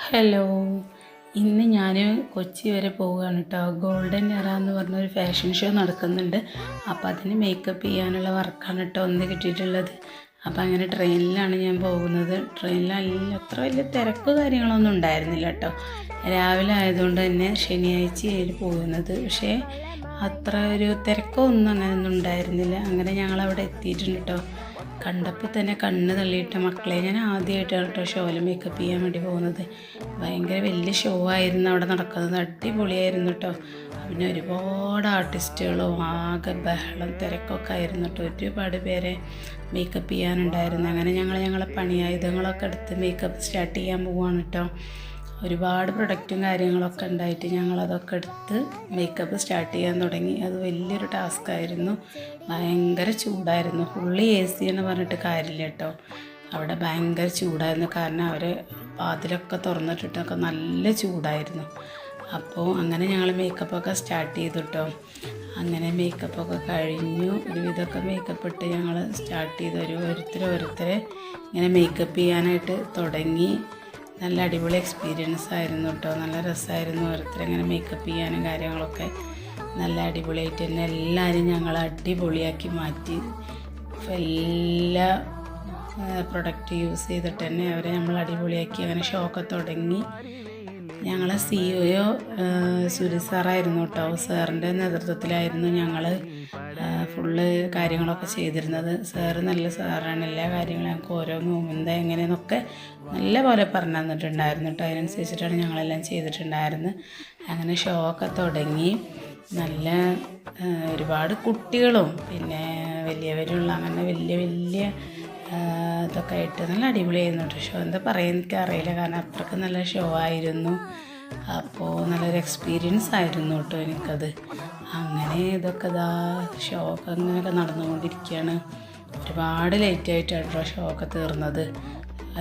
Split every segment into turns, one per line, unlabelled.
Hello, ഇന്ന് ഞാൻ കൊച്ചി വരെ പോവുകയാണ് കേട്ടോ. ഗോൾഡൻ എറ എന്ന് പറഞ്ഞൊരു ഫാഷൻ ഷോ നടക്കുന്നുണ്ട്. അപ്പോൾ അതിന് മേക്കപ്പ് ചെയ്യാനുള്ള വർക്കാണ് കേട്ടോ ഒന്ന് കിട്ടിയിട്ടുള്ളത്. അപ്പോൾ അങ്ങനെ ട്രെയിനിലാണ് ഞാൻ പോകുന്നത്. ട്രെയിനിലല്ല, അത്ര വലിയ തിരക്ക് കാര്യങ്ങളൊന്നും ഉണ്ടായിരുന്നില്ല കേട്ടോ. രാവിലെ ആയതുകൊണ്ട് തന്നെ ശനിയാഴ്ചയായിട്ട് പോകുന്നത്. പക്ഷേ അത്ര ഒരു തിരക്കൊന്നും അങ്ങനെയൊന്നും ഉണ്ടായിരുന്നില്ല. അങ്ങനെ ഞങ്ങളവിടെ എത്തിയിട്ടുണ്ട് കേട്ടോ. കണ്ടപ്പോൾ തന്നെ കണ്ണ് തള്ളിയിട്ട് മക്കളെ, ഞാൻ ആദ്യമായിട്ടാണ് കേട്ടോ ഷോയിൽ മേക്കപ്പ് ചെയ്യാൻ വേണ്ടി പോകുന്നത്. ഭയങ്കര വലിയ ഷോ ആയിരുന്നു അവിടെ നടക്കുന്നത്. അടിപൊളിയായിരുന്നു കേട്ടോ. പിന്നെ ഒരുപാട് ആർട്ടിസ്റ്റുകളും ആകെ ബഹളം തിരക്കൊക്കെ ആയിരുന്നു കേട്ടോ. ഒരുപാട് പേരെ മേക്കപ്പ് ചെയ്യാനുണ്ടായിരുന്നു. അങ്ങനെ ഞങ്ങളെ പണിയായുധങ്ങളൊക്കെ എടുത്ത് മേക്കപ്പ് സ്റ്റാർട്ട് ചെയ്യാൻ പോവുകയാണ് കേട്ടോ. ഒരുപാട് പ്രൊഡക്റ്റും കാര്യങ്ങളൊക്കെ ഉണ്ടായിട്ട് ഞങ്ങളതൊക്കെ എടുത്ത് മേക്കപ്പ് സ്റ്റാർട്ട് ചെയ്യാൻ തുടങ്ങി. അത് വലിയൊരു ടാസ്ക്കായിരുന്നു. ഭയങ്കര ചൂടായിരുന്നു. ഫുള്ളി AC എന്ന് പറഞ്ഞിട്ട് കാര്യമില്ല കേട്ടോ. അവിടെ ഭയങ്കര ചൂടായിരുന്നു. കാരണം അവർ വാതിലൊക്കെ തുറന്നിട്ടിട്ടൊക്കെ നല്ല ചൂടായിരുന്നു. അപ്പോൾ അങ്ങനെ ഞങ്ങൾ മേക്കപ്പൊക്കെ സ്റ്റാർട്ട് ചെയ്തു കേട്ടോ. അങ്ങനെ മേക്കപ്പൊക്കെ കഴിഞ്ഞു. ഒരുവിധമൊക്കെ മേക്കപ്പ് ഇട്ട് ഞങ്ങൾ സ്റ്റാർട്ട് ചെയ്തു. ഓരോരുത്തരെ ഇങ്ങനെ മേക്കപ്പ് ചെയ്യാനായിട്ട് തുടങ്ങി. നല്ല അടിപൊളി എക്സ്പീരിയൻസ് ആയിരുന്നു കേട്ടോ. നല്ല രസമായിരുന്നു. ഓരോരുത്തരെങ്ങനെ മേക്കപ്പ് ചെയ്യാനും കാര്യങ്ങളൊക്കെ നല്ല അടിപൊളിയായിട്ട് തന്നെ എല്ലാവരും ഞങ്ങൾ അടിപൊളിയാക്കി മാറ്റി. എല്ലാ പ്രൊഡക്റ്റ് യൂസ് ചെയ്തിട്ട് തന്നെ അവരെ നമ്മൾ അടിപൊളിയാക്കി. അങ്ങനെ ഷോക്കെ തുടങ്ങി. ഞങ്ങളെ CEO സുരി സാറായിരുന്നു കേട്ടോ. സാറിൻ്റെ നേതൃത്വത്തിലായിരുന്നു ഞങ്ങൾ ഫുള്ള് കാര്യങ്ങളൊക്കെ ചെയ്തിരുന്നത്. സാറ് നല്ല സാറാണ്. എല്ലാ കാര്യങ്ങളും ഞങ്ങൾക്ക് ഓരോ മൂവ്മെൻ്റ് എങ്ങനെയെന്നൊക്കെ നല്ല പോലെ പറഞ്ഞു തന്നിട്ടുണ്ടായിരുന്നു കേട്ടോ. അതിനനുസരിച്ചിട്ടാണ് ഞങ്ങളെല്ലാം ചെയ്തിട്ടുണ്ടായിരുന്നത്. അങ്ങനെ ഷോ ഒക്കെ തുടങ്ങി. നല്ല ഒരുപാട് കുട്ടികളും പിന്നെ വലിയവരുള്ള അങ്ങനെ വലിയ ഇതൊക്കെ ആയിട്ട് നല്ല അടിപൊളിയായിരുന്നു കേട്ടോ ഷോ. എന്താ പറയുക എനിക്കറിയില്ല, കാരണം അത്രയ്ക്ക് നല്ല ഷോ ആയിരുന്നു. അപ്പോൾ നല്ലൊരു എക്സ്പീരിയൻസ് ആയിരുന്നു കേട്ടോ എനിക്കത്. അങ്ങനെ ഇതൊക്കെ ഷോ ഒക്കെ അങ്ങനെയൊക്കെ നടന്നുകൊണ്ടിരിക്കുകയാണ്. ഒരുപാട് ലേറ്റായിട്ടാണ് കേട്ടോ ഷോ ഒക്കെ തീർന്നത്.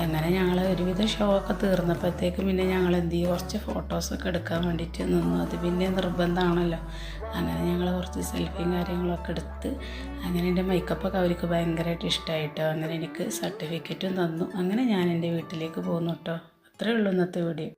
അങ്ങനെ ഞങ്ങൾ ഒരുവിധം ഷോ ഒക്കെ തീർന്നപ്പോഴത്തേക്കും പിന്നെ ഞങ്ങൾ എന്ത് ചെയ്യും, കുറച്ച് ഫോട്ടോസൊക്കെ എടുക്കാൻ വേണ്ടിയിട്ട് നിന്നു. അത് പിന്നെ നിർബന്ധമാണല്ലോ. അങ്ങനെ ഞങ്ങൾ കുറച്ച് സെൽഫിയും കാര്യങ്ങളൊക്കെ എടുത്ത് അങ്ങനെ എൻ്റെ മേക്കപ്പൊക്കെ അവർക്ക് ഭയങ്കരമായിട്ട് ഇഷ്ടമായിട്ടോ. അങ്ങനെ എനിക്ക് സർട്ടിഫിക്കറ്റും തന്നു. അങ്ങനെ ഞാൻ എൻ്റെ വീട്ടിലേക്ക് പോന്നു കേട്ടോ. അത്രയേ ഉള്ളൂ ഇന്നത്തെ വീഡിയോ.